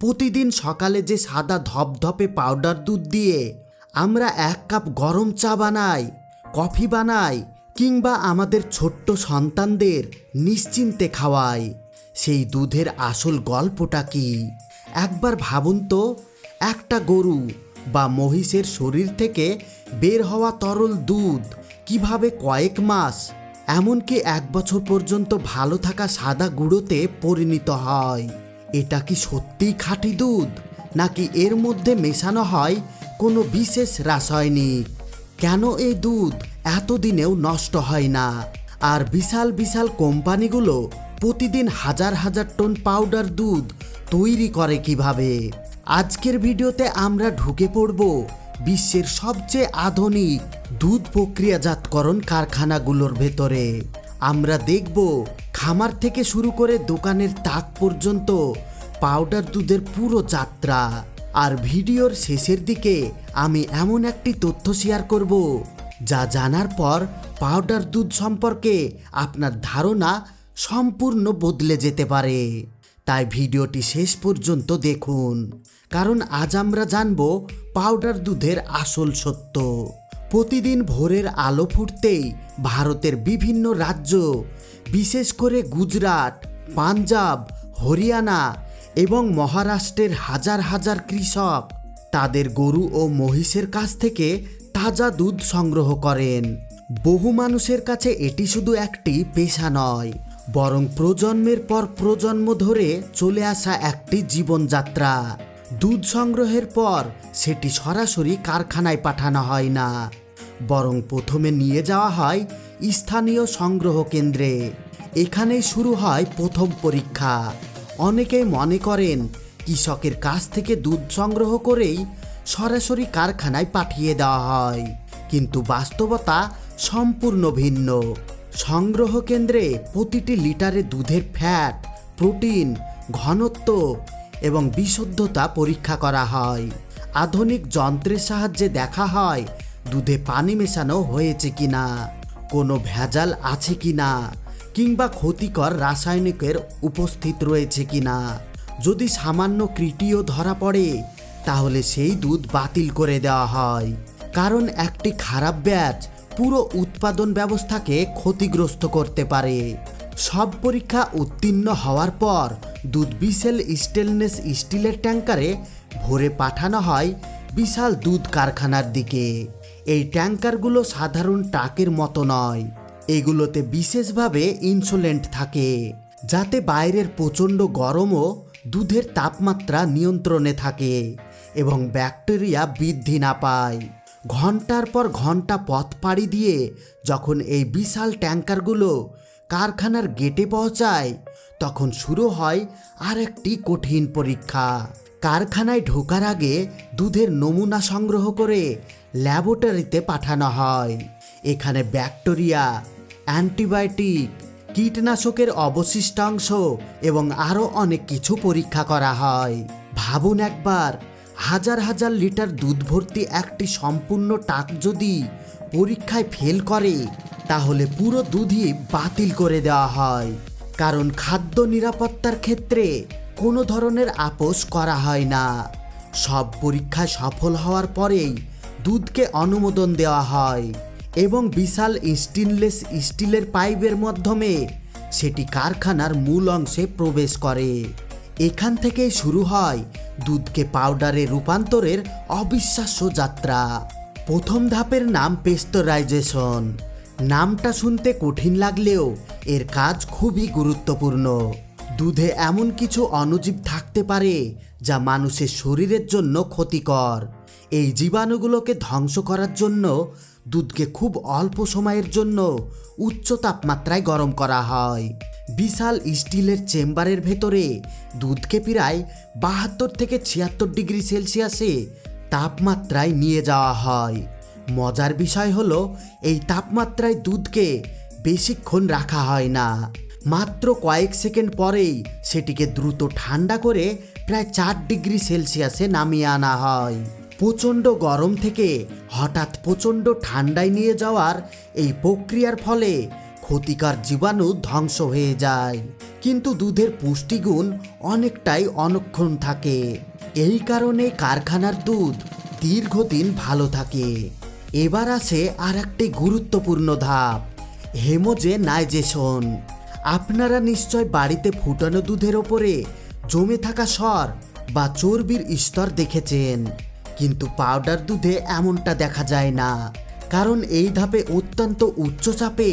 প্রতিদিন সকালে যে সাদা ধপধপে পাউডার দুধ দিয়ে আমরা 1 কাপ গরম চা বানাই, কফি বানাই কিংবা আমাদের ছোট্ট সন্তানদের নিশ্চিন্তে খাওয়াই, সেই দুধের আসল গল্পটা কি? একবার ভাবুন তো, একটা গরু বা মহিষের শরীর থেকে বের হওয়া তরল দুধ কিভাবে কয়েক মাস, এমনকি 1 বছর পর্যন্ত ভালো থাকা সাদা গুঁড়োতে পরিণত হয়। এটা কি সত্যিই খাঁটি দুধ, নাকি এর মধ্যে মেশানো হয় কোনো বিশেষ রাসায়নিক? কেন এই দুধ এতদিনেও নষ্ট হয় না? আর বিশাল বিশাল কোম্পানিগুলো প্রতিদিন হাজার হাজার টন পাউডার দুধ তৈরি করে কিভাবে? আজকের ভিডিওতে আমরা ঢুকে পড়ব বিশ্বের সবচেয়ে আধুনিক দুধ প্রক্রিয়াজাতকরণ কারখানাগুলোর ভেতরে। আমরা দেখব খামার থেকে শুরু করে দোকানের তাক পর্যন্ত পাউডার দুধের পুরো যাত্রা। আর ভিডিওর শেষের দিকে আমি এমন একটি তথ্য শেয়ার করব যা জানার পর পাউডার দুধ সম্পর্কে আপনার ধারণা সম্পূর্ণ বদলে যেতে পারে। তাই ভিডিওটি শেষ পর্যন্ত দেখুন, কারণ আজ আমরা জানব পাউডার দুধের আসল সত্য। প্রতিদিন ভোরের আলো ফুটতেই ভারতের বিভিন্ন রাজ্য, বিশেষ করে গুজরাট, পাঞ্জাব, হরিয়ানা এবং মহারাষ্ট্রের হাজার হাজার কৃষক তাদের গরু ও মহিষের কাছ থেকে তাজা দুধ সংগ্রহ করেন। বহু মানুষের কাছে এটি শুধু একটি পেশা নয়, বরং প্রজন্মের পর প্রজন্ম ধরে চলে আসা একটি জীবনযাত্রা। দুধ সংগ্রহের পর সেটি সরাসরি কারখানায় পাঠানো হয় না, বরং প্রথমে নিয়ে যাওয়া হয় স্থানীয় সংগ্রহ কেন্দ্রে। এখানেই শুরু হয় প্রথম পরীক্ষা। অনেকেই মনে করেন কৃষকের কাছ থেকে দুধ সংগ্রহ করেই সরাসরি কারখানায় পাঠিয়ে দেওয়া হয়, কিন্তু বাস্তবতা সম্পূর্ণ ভিন্ন। সংগ্রহ কেন্দ্রে প্রতিটি লিটারে দুধের ফ্যাট, প্রোটিন, ঘনত্ব এবং বিশুদ্ধতা পরীক্ষা করা হয়। আধুনিক যন্ত্রের সাহায্যে দেখা হয় দুধে পানি মেশানো হয়েছে কিনা, কোনো ভেজাল আছে কিনা, কিংবা ক্ষতিকর রাসায়নিকের উপস্থিত রয়েছে কিনা। যদি সামান্য ত্রুটিও ধরা পড়ে তাহলে সেই দুধ বাতিল করে দেওয়া হয়, কারণ একটি খারাপ ব্যাচ পুরো উৎপাদন ব্যবস্থাকে ক্ষতিগ্রস্ত করতে পারে। সব পরীক্ষা উত্তীর্ণ হওয়ার পর দুধ বিশাল স্টেনলেস স্টিলের ট্যাঙ্কারে ভরে পাঠানো হয় বিশাল দুধ কারখানার দিকে। এই ট্যাঙ্কারগুলো সাধারণ ট্রাকের মতো নয়, এগুলোতে বিশেষভাবে ইনসুলেন্ট থাকে, যাতে বাইরের প্রচণ্ড গরমও দুধের তাপমাত্রা নিয়ন্ত্রণে থাকে এবং ব্যাকটেরিয়া বৃদ্ধি না পায়। ঘন্টার পর ঘন্টা পথ পাড়ি দিয়ে যখন এই বিশাল ট্যাঙ্কারগুলো কারখানার গেটে পৌঁছায়, তখন শুরু হয় আরেকটি কঠিন পরীক্ষা। কারখানায় ঢোকার আগে দুধের নমুনা সংগ্রহ করে ল্যাবরেটরিতে পাঠানো হয়। এখানে ব্যাকটেরিয়া, অ্যান্টিবায়োটিক, কীটনাশকের অবশিষ্টাংশ এবং আরও অনেক কিছু পরীক্ষা করা হয়। ভাবুন একবার, হাজার হাজার লিটার দুধ ভর্তি একটি সম্পূর্ণ ট্রাক যদি পরীক্ষায় ফেল করে, তাহলে পুরো দুধই বাতিল করে দেওয়া হয়, কারণ খাদ্য নিরাপত্তার ক্ষেত্রে কোনো ধরনের আপোষ করা হয় না। সব পরীক্ষায় সফল হওয়ার পরেই দুধকে অনুমোদন দেওয়া হয় এবং বিশাল স্টেনলেস স্টিলের পাইপের মাধ্যমে সেটি কারখানার মূল অংশে প্রবেশ করে। এখান থেকেই শুরু হয় দুধকে পাউডারে রূপান্তরের অবিশ্বাস্য যাত্রা। প্রথম ধাপের নাম পেস্টোরাইজেশন। নামটা শুনতে কঠিন লাগলেও এর কাজ খুবই গুরুত্বপূর্ণ। দুধে এমন কিছু অণুজীব থাকতে পারে যা মানুষের শরীরের জন্য ক্ষতিকর। এই জীবাণুগুলোকে ধ্বংস করার জন্য দুধকে খুব অল্প সময়ের জন্য উচ্চ তাপমাত্রায় গরম করা হয়। বিশাল স্টিলের চেম্বারের ভেতরে দুধকে প্রায় 72 থেকে 76 ডিগ্রি সেলসিয়াসে তাপমাত্রায় নিয়ে যাওয়া হয়। মজার বিষয় হলো, এই তাপমাত্রায় দুধকে বেশিক্ষণ রাখা হয় না, মাত্র কয়েক সেকেন্ড পরেই সেটিকে দ্রুত ঠান্ডা করে প্রায় 4 ডিগ্রি সেলসিয়াসে নামিয়ে আনা হয়। প্রচণ্ড গরম থেকে হঠাৎ প্রচণ্ড ঠান্ডায় নিয়ে যাওয়ার এই প্রক্রিয়ার ফলে ক্ষতিকর জীবাণু ধ্বংস হয়ে যায়, কিন্তু দুধের পুষ্টিগুণ অনেকটাই অনক্ষণ থাকে। এই কারণে কারখানার দুধ দীর্ঘদিন ভালো থাকে। এবার আসে আর একটি গুরুত্বপূর্ণ ধাপ, হেমোজেনাইজেশন। আপনারা নিশ্চয় বাড়িতে ফুটানো দুধের ওপরে জমে থাকা সর বা চর্বির স্তর দেখেছেন, কিন্তু পাউডার দুধে এমনটা দেখা যায় না, কারণ এই ধাপে অত্যন্ত উচ্চ চাপে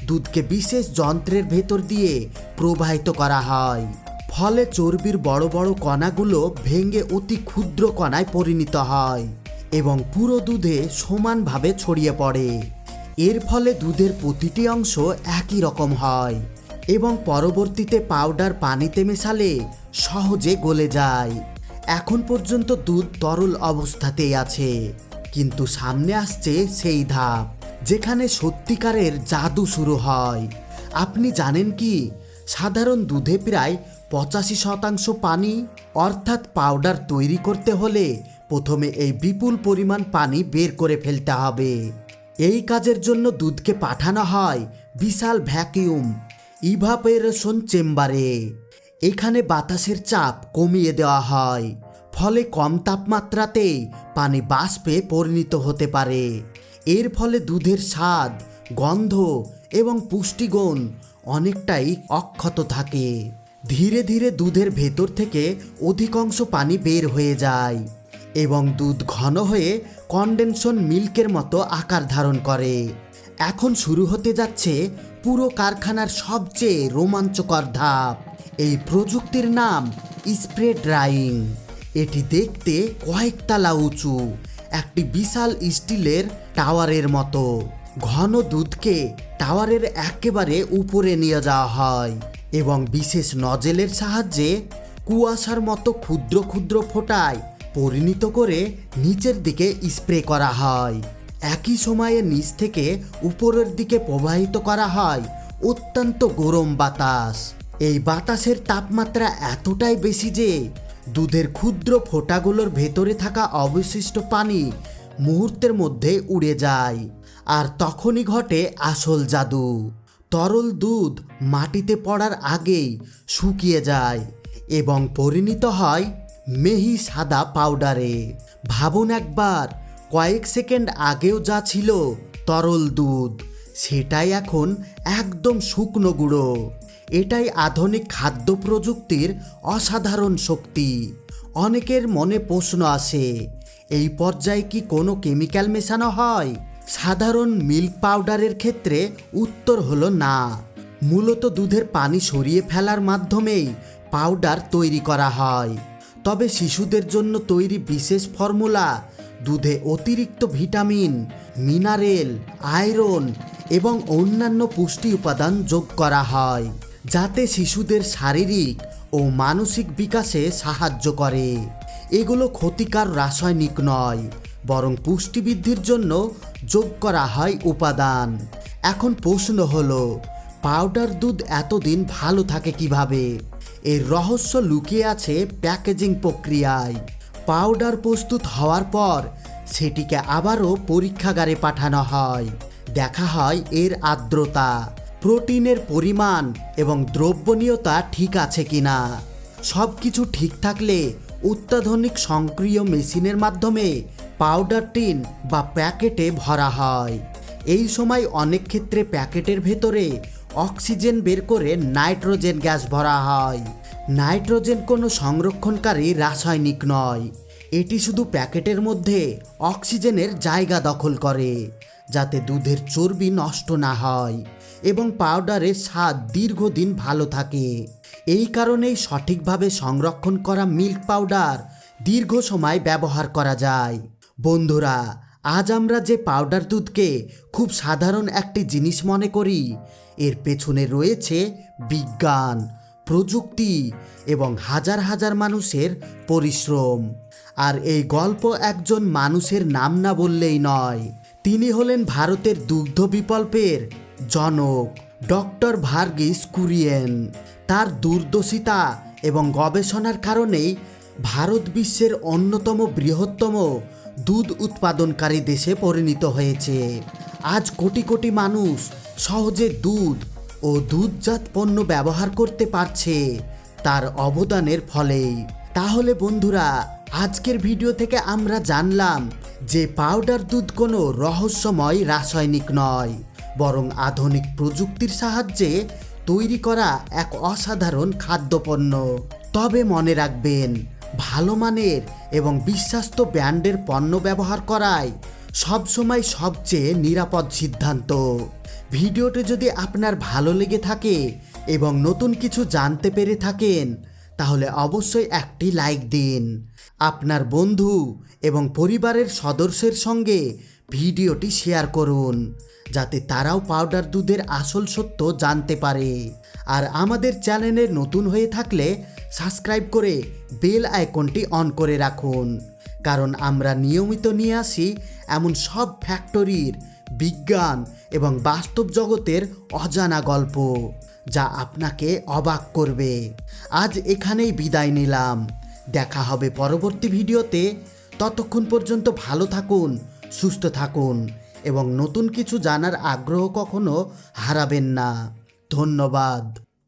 দুধকে বিশেষ যন্ত্রের ভেতর দিয়ে প্রবাহিত করা হয়। ফলে চর্বির বড় বড় কণাগুলো ভেঙে অতি ক্ষুদ্র কণায় পরিণত হয় এবং পুরো দুধে সমানভাবে ছড়িয়ে পড়ে। এর ফলে দুধের প্রতিটি অংশ একই রকম হয় এবং পরবর্তীতে পাউডার পানিতে মেশালে সহজে গলে যায়। এখন পর্যন্ত দুধ তরল অবস্থাতেই আছে, কিন্তু সামনে আসছে সেই ধাপ যেখানে সত্যিকারের জাদু শুরু হয়। আপনি জানেন কি, সাধারণ দুধে প্রায় 85% পানি, অর্থাৎ পাউডার তৈরি করতে হলে প্রথমে এই বিপুল পরিমাণ পানি বের করে ফেলতে হবে। এই কাজের জন্য দুধকে পাঠানো হয় বিশাল ভ্যাকিউম ইভাপোরেশন চেম্বারে। এখানে বাতাসের চাপ কমিয়ে দেওয়া হয়, ফলে কম তাপমাত্রাতেই পানি বাষ্পে পরিণত হতে পারে। এর ফলে দুধের স্বাদ, গন্ধ এবং পুষ্টিগুণ অনেকটাই অক্ষত থাকে। ধীরে ধীরে দুধের ভেতর থেকে অধিকাংশ পানি বের হয়ে যায় এবং দুধ ঘন হয়ে কনডেনশন মিল্কের মতো আকার ধারণ করে। এখন শুরু হতে যাচ্ছে পুরো কারখানার সবচেয়ে রোমাঞ্চকর ধাপ। এই প্রযুক্তির নাম স্প্রে ড্রাইং। এটি দেখতে কয়েকতলা উঁচু একটি বিশাল স্টিলের টাওয়ারের মতো। ঘন দুধকে টাওয়ারের একেবারে উপরে নিয়ে যাওয়া হয় এবং বিশেষ নজেলের সাহায্যে কুয়াশার মতো ক্ষুদ্র ক্ষুদ্র ফোঁটায় পরিণত করে নিচের দিকে স্প্রে করা হয়। একই সময়ে নিচ থেকে উপরের দিকে প্রবাহিত করা হয় অত্যন্ত গরম বাতাস। এই বাতাসের তাপমাত্রা এতটাই বেশি যে দুধের ক্ষুদ্র ফোঁটাগুলোর ভেতরে থাকা অবশিষ্ট পানি মুহূর্তের মধ্যে উড়ে যায়। আর তখনই ঘটে আসল জাদু। তরল দুধ মাটিতে পড়ার আগেই শুকিয়ে যায় এবং পরিণত হয় মেহি সাদা পাউডারে। ভাবুন একবার, কয়েক সেকেন্ড আগেও যা ছিল তরল দুধ, সেটাই এখন একদম শুকনো গুঁড়ো। এটাই আধুনিক খাদ্য প্রযুক্তির অসাধারণ শক্তি। অনেকের মনে প্রশ্ন আসে, এই পর্যায়ে কি কোনো কেমিক্যাল মেশানো হয়? সাধারণ মিল্ক পাউডারের ক্ষেত্রে উত্তর হলো না। মূলত দুধের পানি সরিয়ে ফেলার মাধ্যমেই পাউডার তৈরি করা হয়। তবে শিশুদের জন্য তৈরি বিশেষ ফর্মুলা দুধে অতিরিক্ত ভিটামিন, মিনারেল, আয়রন এবং অন্যান্য পুষ্টি উপাদান যোগ করা হয়, যাতে শিশুদের শারীরিক ও মানসিক বিকাশে সাহায্য করে। এগুলো ক্ষতিকর রাসায়নিক নয়, বরং পুষ্টিবৃদ্ধির জন্য যোগ করা হয় উপাদান। এখন প্রশ্ন হলো, পাউডার দুধ এতদিন ভালো থাকে কিভাবে? এর রহস্য লুকিয়ে আছে প্যাকেজিং প্রক্রিয়ায়। পাউডার প্রস্তুত হওয়ার পর সেটিকে আবারও পরীক্ষাগারে পাঠানো হয়। দেখা হয় এর আর্দ্রতা, প্রোটিনের পরিমাণ এবং দ্রবণীয়তা ঠিক আছে কিনা। সব কিছু ঠিক থাকলে অত্যাধুনিক স্বয়ংক্রিয় মেশিনের মাধ্যমে পাউডার টিন বা প্যাকেটে ভরা হয়। এই সময় অনেক ক্ষেত্রে প্যাকেটের ভেতরে অক্সিজেন বের করে নাইট্রোজেন গ্যাস ভরা হয়। নাইট্রোজেন কোনো সংরক্ষণকারী রাসায়নিক নয়, এটি শুধু প্যাকেটের মধ্যে অক্সিজেনের জায়গা দখল করে, যাতে দুধের চর্বি নষ্ট না হয় এবং পাউডারের স্বাদ দীর্ঘদিন ভালো থাকে। এই কারণেই সঠিকভাবে সংরক্ষণ করা মিল্ক পাউডার দীর্ঘ সময় ব্যবহার করা যায়। বন্ধুরা, আজ আমরা যে পাউডার দুধকে খুব সাধারণ একটি জিনিস মনে করি, এর পেছনে রয়েছে বিজ্ঞান, প্রযুক্তি এবং হাজার হাজার মানুষের পরিশ্রম। আর এই গল্প একজন মানুষের নাম না বললেই নয়। তিনি হলেন ভারতের দুগ্ধ বিকল্পের জনক ডক্টর ভার্গিস কুরিয়েন। তার দূরদর্শিতা এবং গবেষণার কারণেই ভারত বিশ্বের অন্যতম বৃহত্তম দুধ উৎপাদনকারী দেশে পরিণত হয়েছে। আজ কোটি কোটি মানুষ সহজে দুধ ও দুধজাত পণ্য ব্যবহার করতে পারছে তার অবদানের ফলেই। তাহলে বন্ধুরা, আজকের ভিডিও থেকে আমরা জানলাম যে পাউডার দুধ কোনো রহস্যময় রাসায়নিক নয়, বরং আধুনিক প্রযুক্তির সাহায্যে তৈরি করা এক অসাধারণ খাদ্যপণ্য। তবে মনে রাখবেন, ভালো মানের এবং বিশ্বস্ত ব্র্যান্ডের পণ্য ব্যবহার করাই সবসময় সবচেয়ে নিরাপদ সিদ্ধান্ত। ভিডিওটি যদি আপনার ভালো লেগে থাকে এবং নতুন কিছু জানতে পেরে থাকেন, তাহলে অবশ্যই একটি লাইক দিন। আপনার বন্ধু এবং পরিবারের সদস্যের সঙ্গে ভিডিওটি শেয়ার করুন, যাতে তারাও পাউডার দুধের আসল সত্য জানতে পারে। আর আমাদের চ্যানেলে নতুন হয়ে থাকলে সাবস্ক্রাইব করে বেল আইকনটি অন করে রাখুন, কারণ আমরা নিয়মিত নিয়ে আসি এমন সব ফ্যাক্টরির বিজ্ঞান এবং বাস্তব জগতের অজানা গল্প, যা আপনাকে অবাক করবে। আজ এখানেই বিদায় নিলাম, দেখা হবে পরবর্তী ভিডিওতে। ততক্ষণ পর্যন্ত ভালো থাকুন, সুস্থ থাকুন এবং নতুন কিছু জানার আগ্রহ কখনো হারাবেন না। ধন্যবাদ।